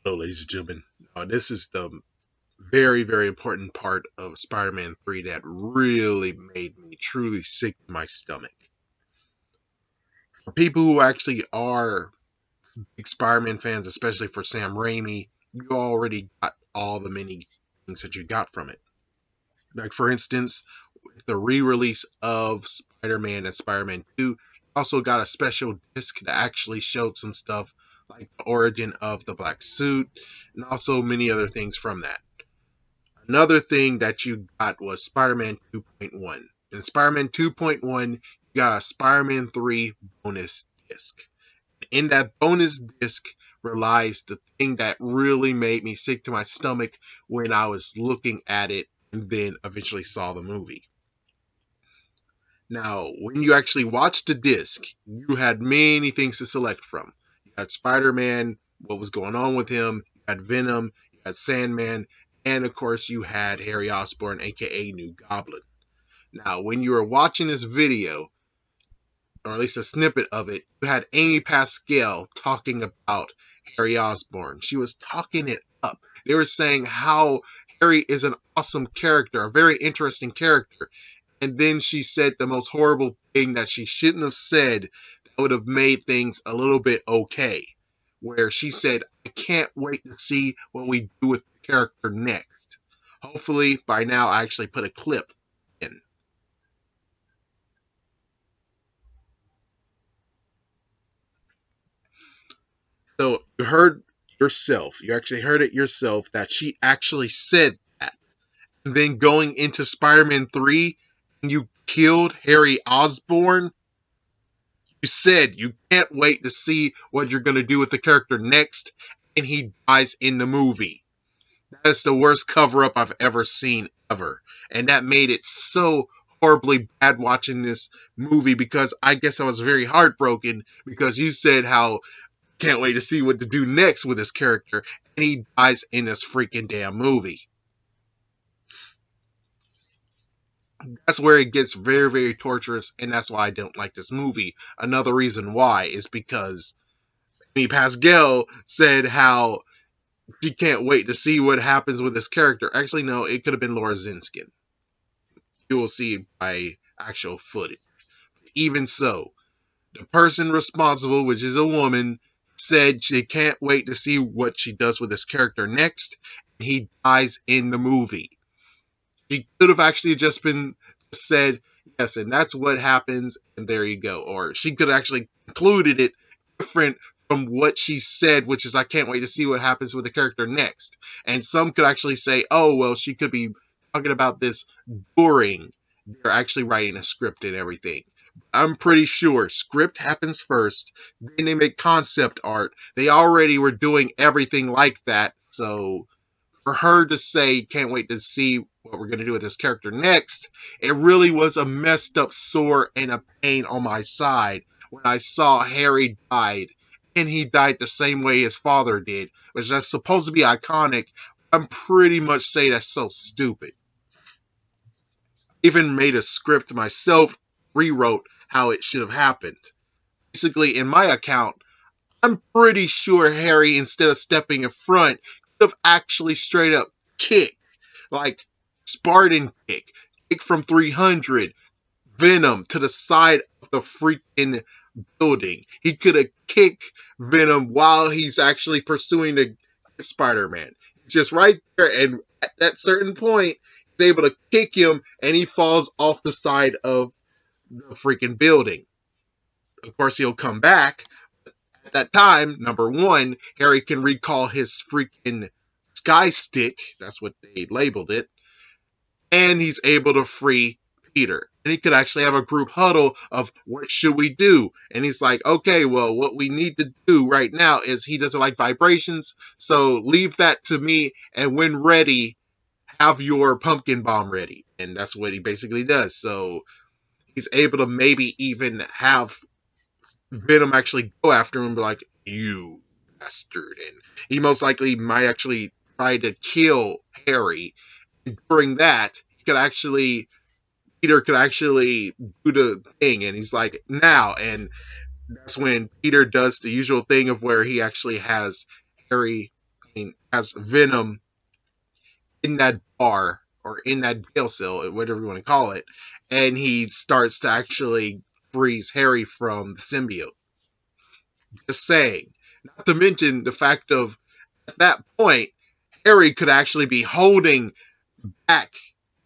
Hello, ladies and gentlemen. This is the very, very important part of Spider-Man 3 that really made me truly sick to my stomach. For people who actually are big Spider-Man fans, especially for Sam Raimi, you already got all the many things that you got from it. Like, for instance, the re-release of Spider-Man and Spider-Man 2 also got a special disc that actually showed some stuff like the origin of the black suit and also many other things from that. Another thing that you got was Spider-Man 2.1. In Spider-Man 2.1, you got a Spider-Man 3 bonus disc. In that bonus disc relies the thing that really made me sick to my stomach when I was looking at it and then eventually saw the movie. Now, when you actually watched the disc, you had many things to select from. You had Spider-Man, what was going on with him, you had Venom, you had Sandman, and of course you had Harry Osborn, aka New Goblin. Now, when you were watching this video, or at least a snippet of it, you had Amy Pascal talking about Harry Osborn. She was talking it up. They were saying how Harry is an awesome character, a very interesting character. And then she said the most horrible thing that she shouldn't have said that would have made things a little bit okay. Where she said, I can't wait to see what we do with the character next. Hopefully, by now, I actually put a clip in. So you heard yourself, you actually heard it yourself that she actually said that. And then going into Spider-Man 3, you killed Harry Osborn. You said you can't wait to see what you're going to do with the character next, and he dies in the movie. That is the worst cover up I've ever seen, ever. And that made it so horribly bad watching this movie because I guess I was very heartbroken because you said how can't wait to see what to do next with this character, and he dies in this freaking damn movie. That's where it gets very, very torturous, and that's why I don't like this movie. Another reason why is because Amy Pascal said how she can't wait to see what happens with this character. Actually, no, it could have been Laura Zinskin. You will see by actual footage. Even so, the person responsible, which is a woman, said she can't wait to see what she does with this character next. And he dies in the movie. She could have actually just been said, yes, and that's what happens, and there you go. Or she could have actually concluded it different from what she said, which is, I can't wait to see what happens with the character next. And some could actually say, oh, well, she could be talking about this during they're actually writing a script and everything. I'm pretty sure script happens first, then they make concept art. They already were doing everything like that, so for her to say, can't wait to see what we're going to do with this character next, it really was a messed up sore and a pain on my side when I saw Harry died, and he died the same way his father did, which is supposed to be iconic. I'm pretty much say that's so stupid. Even made a script myself, rewrote how it should have happened. Basically, in my account, I'm pretty sure Harry, instead of stepping in front, could have actually straight up kicked, like Spartan kick from 300, Venom to the side of the freaking building. He could have kicked Venom while he's actually pursuing the Spider-Man. Just right there, and at that certain point, he's able to kick him, and he falls off the side of the freaking building. Of course, he'll come back. At that time, number one, Harry can recall his freaking sky stick. That's what they labeled it. And he's able to free Peter. And he could actually have a group huddle of what should we do? And he's like, okay, well, what we need to do right now is he doesn't like vibrations. So leave that to me. And when ready, have your pumpkin bomb ready. And that's what he basically does. So he's able to maybe even have Venom actually go after him and be like, you bastard. And he most likely might actually try to kill Harry. And during that, he could actually, Peter could actually do the thing. And he's like, now. And that's when Peter does the usual thing of where he actually has Harry as Venom in that bar or in that jail cell, whatever you want to call it, and he starts to actually frees Harry from the symbiote. Just saying. Not to mention the fact of at that point, Harry could actually be holding back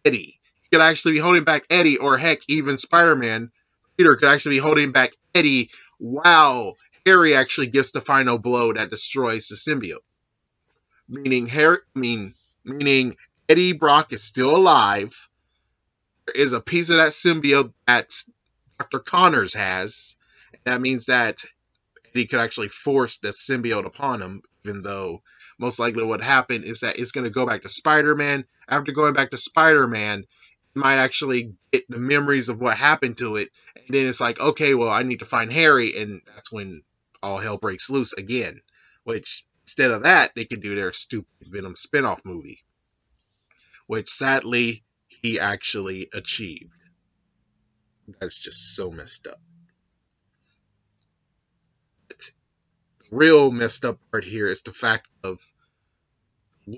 Eddie. He could actually be holding back Eddie, or heck, even Spider-Man, Peter could actually be holding back Eddie while Harry actually gets the final blow that destroys the symbiote. Meaning Eddie Brock is still alive. There is a piece of that symbiote that Dr. Connors has. And that means that Eddie could actually force the symbiote upon him, even though most likely what happened is that it's going to go back to Spider-Man. After going back to Spider-Man, it might actually get the memories of what happened to it. And then it's like, okay, well, I need to find Harry. And that's when all hell breaks loose again. Which, instead of that, they could do their stupid Venom spinoff movie. Which, sadly, he actually achieved. That's just so messed up. But the real messed up part here is the fact of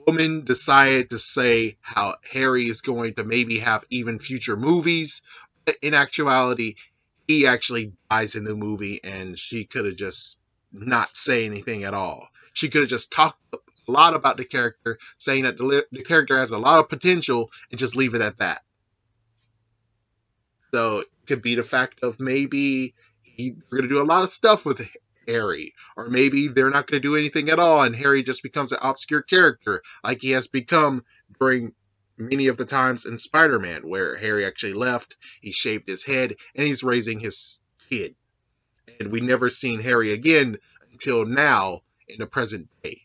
woman decided to say how Harry is going to maybe have even future movies, but in actuality, he actually dies in the movie, and she could have just not say anything at all. She could have just talked a lot about the character, saying that the character has a lot of potential, and just leave it at that. So it could be the fact of maybe they're going to do a lot of stuff with Harry, or maybe they're not going to do anything at all, and Harry just becomes an obscure character, like he has become during many of the times in Spider-Man, where Harry actually left, he shaved his head, and he's raising his kid. And we never seen Harry again until now in the present day.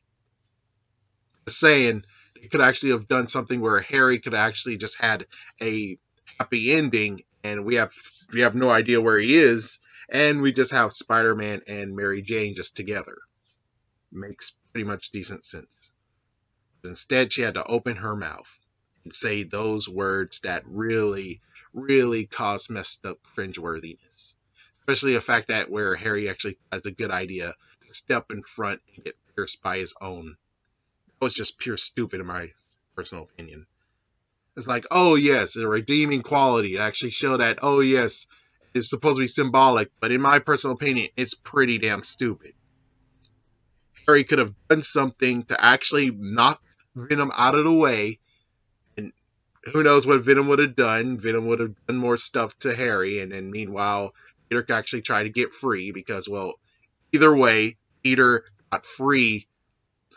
Just saying, they could actually have done something where Harry could actually just had a happy ending, and we have no idea where he is, and we just have Spider-Man and Mary Jane just together. Makes pretty much decent sense. But instead, she had to open her mouth and say those words that really, really cause messed up cringeworthiness. Especially the fact that where Harry actually has a good idea to step in front and get pierced by his own. That was just pure stupid in my personal opinion. It's like, oh yes, a redeeming quality. It actually showed that, oh yes, it's supposed to be symbolic, but in my personal opinion, it's pretty damn stupid. Harry could have done something to actually knock Venom out of the way, and who knows what Venom would have done. Venom would have done more stuff to Harry, and then meanwhile, Peter could actually try to get free because, well, either way, Peter got free,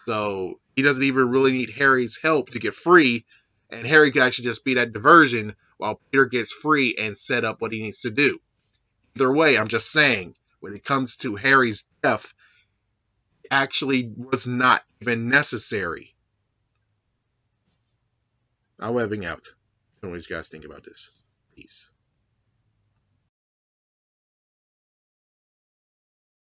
so he doesn't even really need Harry's help to get free, and Harry could actually just be that diversion while Peter gets free and set up what he needs to do. Either way, I'm just saying, when it comes to Harry's death, it actually was not even necessary. I'm webbing out. Tell me what you guys think about this. Peace.